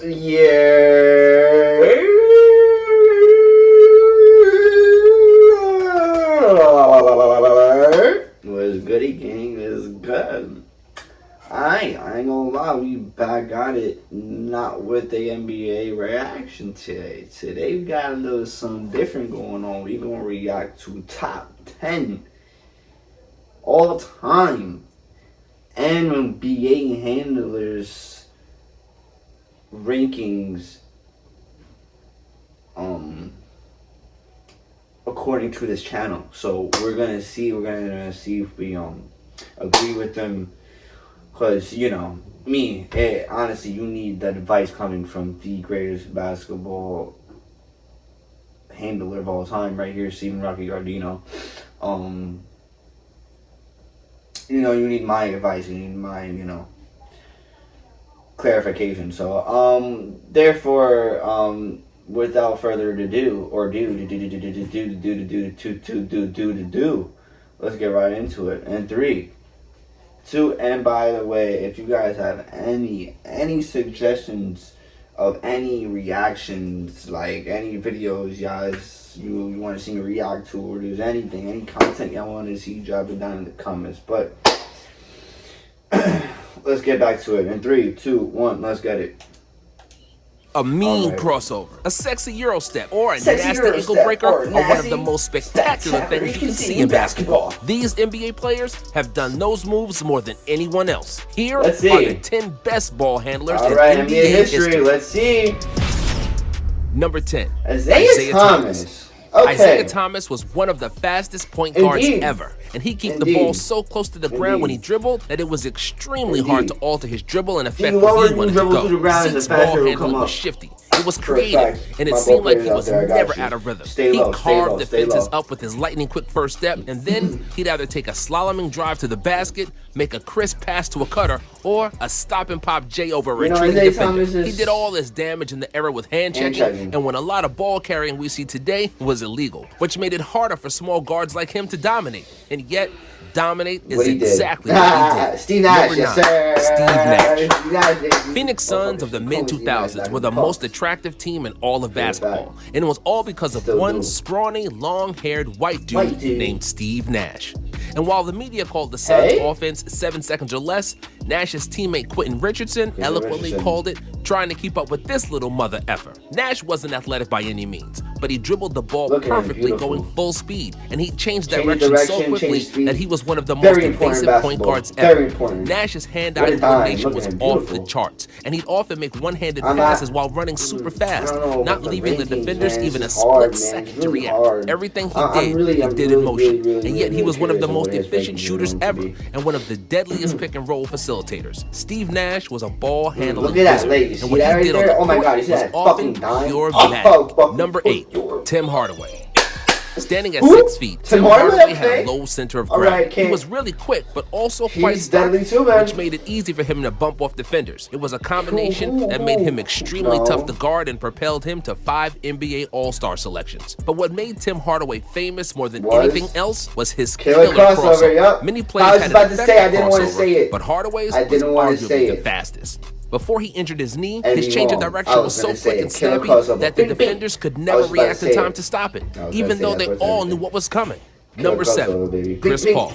Yeah. Was goody gang is good. I ain't gonna lie, we back at it, not with the NBA reaction today. Today we got a little something different going on. We gonna react to top 10 all time NBA handlers rankings according to this channel. So we're gonna see if we agree with them. Because, you know, honestly, you need that advice coming from the greatest basketball handler of all time right here, Stephen Rocky Gardino. You need my advice, you need my, clarification. So, therefore, without further ado, let's get right into it. And 3, 2, and by the way, if you guys have any suggestions of any reactions, like any videos you want to see me react to, or there's anything, any content y'all want to see, drop it down in the comments. But let's get back to it. In 3, 2, 1, let's get it. A mean crossover, a sexy Euro step, or a nasty ankle breaker are one of the most spectacular things you can see in basketball. These NBA players have done those moves more than anyone else. Here are the 10 best ball handlers in NBA history. Let's see. Number 10, Isaiah Thomas. Okay. Isaiah Thomas was one of the fastest point guards ever, and he kept the ball so close to the ground when he dribbled that it was extremely hard to alter his dribble and affect where he wanted to go. Zeke's ball handling was shifty. It was creative, and it seemed like he was never out of rhythm. He carved defenses up with his lightning-quick first step, and then he'd either take a slaloming drive to the basket, make a crisp pass to a cutter, or a stop-and-pop J over a retreating defender. He did all this damage in the era with hand-checking, and when a lot of ball carrying we see today was illegal, which made it harder for small guards like him to dominate. And yet, dominate is exactly what he did. Steve Nash, yes, sir. Steve Nash. Phoenix Suns of the mid-2000s were the most attractive team in all of basketball, and it was all because of one scrawny, long-haired white dude named Steve Nash. And while the media called the Suns' offense 7 seconds or less, Nash's teammate Quentin Richardson eloquently called it trying to keep up with this little mother effer. Nash wasn't athletic by any means, but he dribbled the ball perfectly going full speed, and he changed direction so quickly that he was one of the most evasive point guards ever. Nash's hand-eye coordination was off the charts, and he'd often make one-handed passes while running super fast, not leaving the defenders even a split second to react. Everything he did in motion, and yet he was one of the most efficient shooters ever, and one of the deadliest pick-and-roll facilitators. Steve Nash was a ball-handling wizard, and what he did on the court was often pure magic. Number 8, Tim Hardaway. Standing at 6 feet, Tim Hardaway had a low center of gravity. He was really quick, but also quite stark, which made it easy for him to bump off defenders. It was a combination that made him extremely tough to guard and propelled him to 5 NBA All-Star selections. But what made Tim Hardaway famous more than anything else was his killer crossover. Many players had an effective crossover, but Hardaway's was arguably the fastest. Before he injured his knee, his change of direction was so quick and snappy that the defenders could never react in time to stop it, even though they all knew what was coming. Number 7, Chris Paul.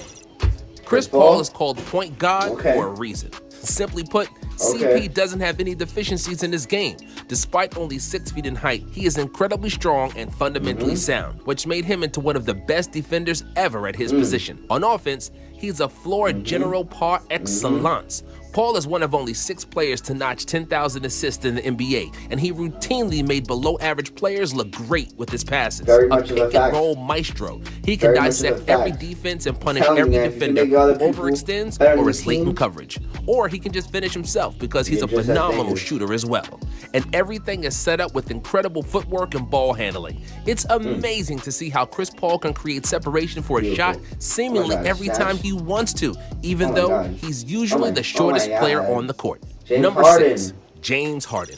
Chris Paul is called Point God for a reason. Simply put, CP doesn't have any deficiencies in his game. Despite only 6 feet in height, he is incredibly strong and fundamentally sound, which made him into one of the best defenders ever at his position. On offense, he's a floor general par excellence. Paul is one of only 6 players to notch 10,000 assists in the NBA, and he routinely made below-average players look great with his passes. A pick-and-roll maestro. He can dissect every defense and punish every defender who overextends or is late in coverage. Or he can just finish himself because he's a phenomenal shooter as well. And everything is set up with incredible footwork and ball handling. It's amazing to see how Chris Paul can create separation for a shot seemingly every time he wants to, even though he's usually the shortest player on the court. Number 6, James Harden.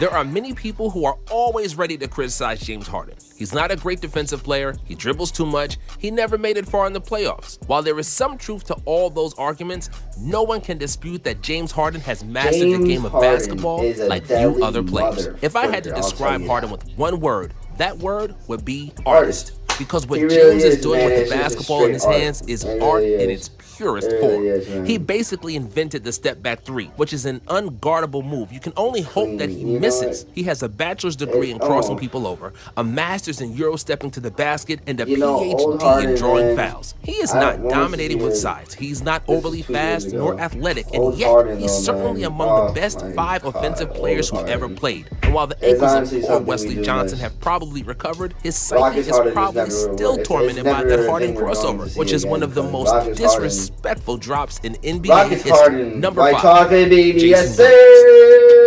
There are many people who are always ready to criticize James Harden. He's not a great defensive player, he dribbles too much, he never made it far in the playoffs. While there is some truth to all those arguments, no one can dispute that James Harden has mastered the game of basketball like few other players. If I had to describe Harden with one word, that word would be artist. Because what James is doing with the basketball in his hands is art in its purest form. He basically invented the step back three, which is an unguardable move. You can only hope that he misses. He has a bachelor's degree in crossing people over, a master's in Euro stepping to the basket, and a PhD in drawing fouls. He is not dominating with size. He's not overly fast nor athletic, and yet he's certainly among the best 5 offensive players who ever played. And while the ankles of poor Wesley Johnson have probably recovered, his psyche is probably still tormented by that Harden crossover, which is one of the most disrespectful drops in NBA history. Number 5,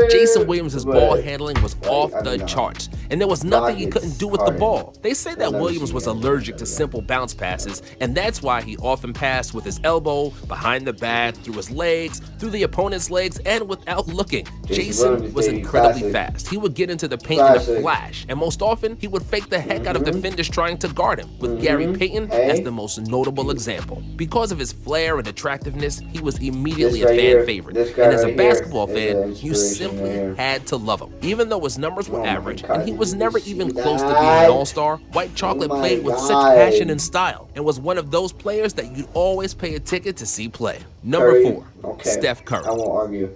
Jason Williams' ball handling was off the charts, and there was nothing he couldn't do with the ball. They say that Williams was allergic to simple bounce passes, and that's why he often passed with his elbow, behind the back, through his legs, through the opponent's legs, and without looking. Jason was incredibly fast. He would get into the paint in a flash, and most often, he would fake the heck out of defenders trying to guard him, with Gary Payton as the most notable example. Because of his flair and attractiveness, he was immediately a fan favorite, and as a basketball fan, you simply had to love him. Even though his numbers were average, and he was never even close to being an all-star, White Chocolate played with such passion and style, and was one of those players that you'd always pay a ticket to see play. Number 4, Steph Curry. I won't argue.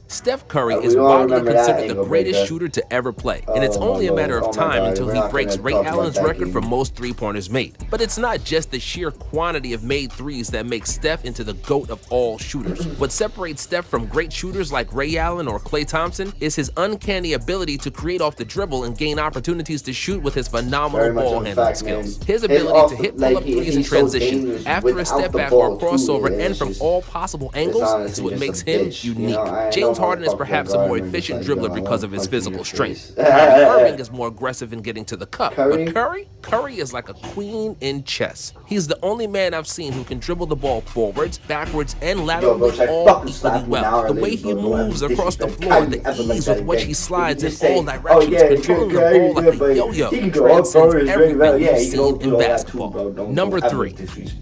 Steph Curry is widely considered the greatest shooter to ever play, and it's only a matter of time until he breaks Ray Allen's record for most three-pointers made. But it's not just the sheer quantity of made threes that makes Steph into the GOAT of all shooters. What separates Steph from great shooters like Ray Allen or Klay Thompson is his uncanny ability to create off the dribble and gain opportunities to shoot with his phenomenal ball handling skills. His ability to hit pull-up threes in transition, after a step back or crossover, and from all possible angles is what makes him unique. James Harden is perhaps a more efficient dribbler because of his physical strength. Kyrie Irving is more aggressive in getting to the cup, but Curry is like a queen in chess. He's the only man I've seen who can dribble the ball forwards, backwards, and laterally all equally well. The way he moves across the floor, the ease with which he slides in all directions, controlling the ball like a yo-yo, transcends everything you've seen in basketball. Number 3,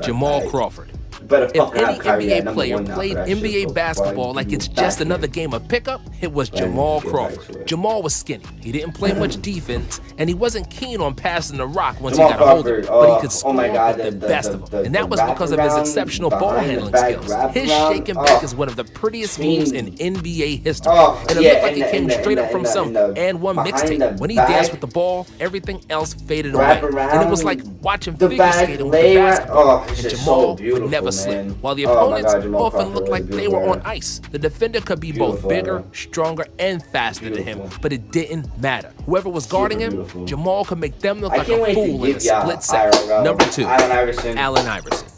Jamal Crawford. If any NBA player played NBA basketball like it's just another game of pickup, it was Jamal Crawford. Jamal was skinny, he didn't play much defense, and he wasn't keen on passing the rock once he got a hold of it, but he could score with the best of them. And that was because of his exceptional ball handling skills. His shake and bake is one of the prettiest moves in NBA history, and it looked like it came straight up from some and one mixtape. When he danced with the ball, everything else faded away, and it was like watching figure skating with the basketball, and Jamal would never slip. While the opponents often looked like they were on ice, the defender could be both bigger, stronger, and faster than him, but it didn't matter. Whoever was guarding him, Jamal could make them look like a fool in a split second. Number 2, Allen Iverson.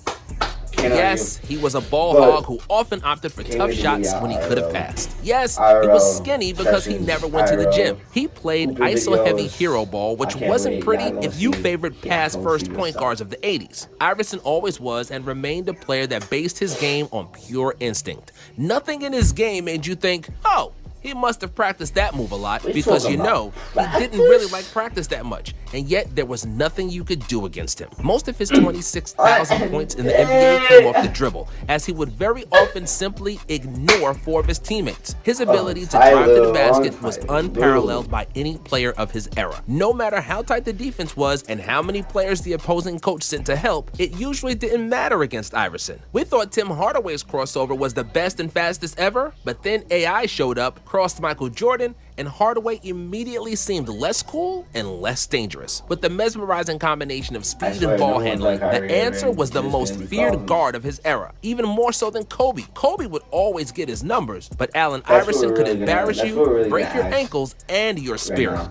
Yes, he was a ball hog who often opted for tough shots when he could have passed. Yes, he was skinny because he never went to the gym. He played ISO-heavy hero ball, which wasn't pretty if you favored pass-first point guards of the 80s. Iverson always was and remained a player that based his game on pure instinct. Nothing in his game made you think, oh, he must have practiced that move a lot, because you know, he didn't really like practice that much, and yet there was nothing you could do against him. Most of his 26,000 points in the NBA came off the dribble, as he would very often simply ignore 4 of his teammates. His ability to drive to the basket was unparalleled by any player of his era. No matter how tight the defense was and how many players the opposing coach sent to help, it usually didn't matter against Iverson. We thought Tim Hardaway's crossover was the best and fastest ever, but then AI showed up, crossed Michael Jordan, and Hardaway immediately seemed less cool and less dangerous. With the mesmerizing combination of speed and ball handling, the answer was the most feared guard of his era, even more so than Kobe. Kobe would always get his numbers, but Allen Iverson could embarrass you, break your ankles, and your spirit.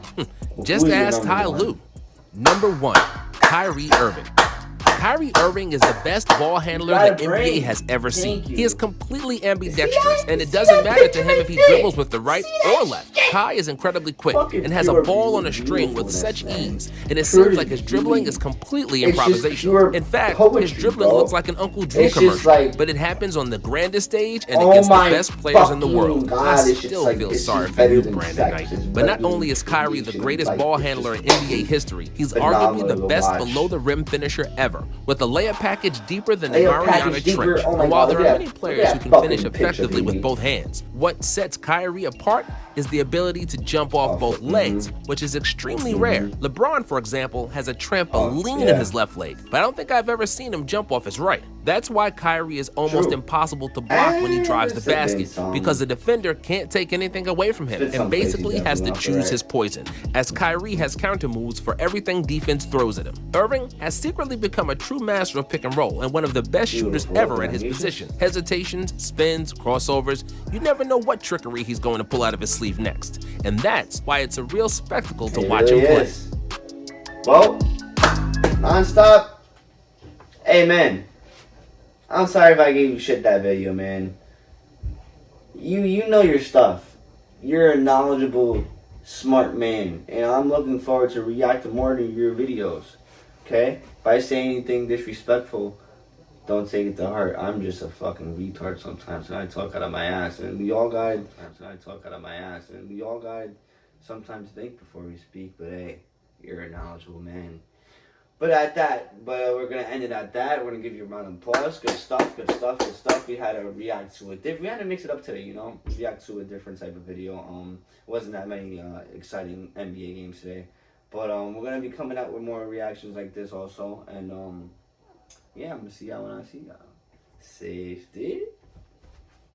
Just ask Ty Lue. Number 1, Kyrie Irving. Kyrie Irving is the best ball handler the NBA has ever seen. He is completely ambidextrous, and it doesn't matter to him if he dribbles with the right or left. Kai is incredibly quick and has a ball on a string with such ease, and it seems like his dribbling is completely improvisational. In fact, his dribbling looks like an Uncle Drew commercial, but it happens on the grandest stage and against the best players in the world. I still feel sorry for you, Brandon Knight. But not only is Kyrie the greatest ball handler in NBA history, he's arguably the best below-the-rim finisher ever, with a layup package deeper than the Mariana Trench. And while there are many players who can finish effectively with both hands, what sets Kyrie apart is the ability to jump off both legs, which is extremely rare. LeBron, for example, has a trampoline in his left leg, but I don't think I've ever seen him jump off his right. That's why Kyrie is almost impossible to block when he drives the basket, because the defender can't take anything away from him and basically has to choose his poison, as Kyrie has counter moves for everything defense throws at him. Irving has secretly become a true master of pick and roll and one of the best shooters ever at his position. Hesitations, spins, crossovers, you never know what trickery he's going to pull out of his sleeve next. And that's why it's a real spectacle to watch him play. Well, nonstop. Amen. I'm sorry if I gave you shit that video, man. You know your stuff. You're a knowledgeable, smart man, and I'm looking forward to reacting more to your videos. Okay? If I say anything disrespectful, don't take it to heart. I'm just a fucking retard sometimes, and I talk out of my ass, and we all gotta sometimes think before we speak. But hey, you're a knowledgeable man. But we're gonna end it at that. We're gonna give you a round of applause. Good stuff. We had to react to it. We had to mix it up today, you know. React to a different type of video. Wasn't that many exciting NBA games today, but we're gonna be coming out with more reactions like this also. And yeah, I'm gonna see y'all when I see y'all. Safety.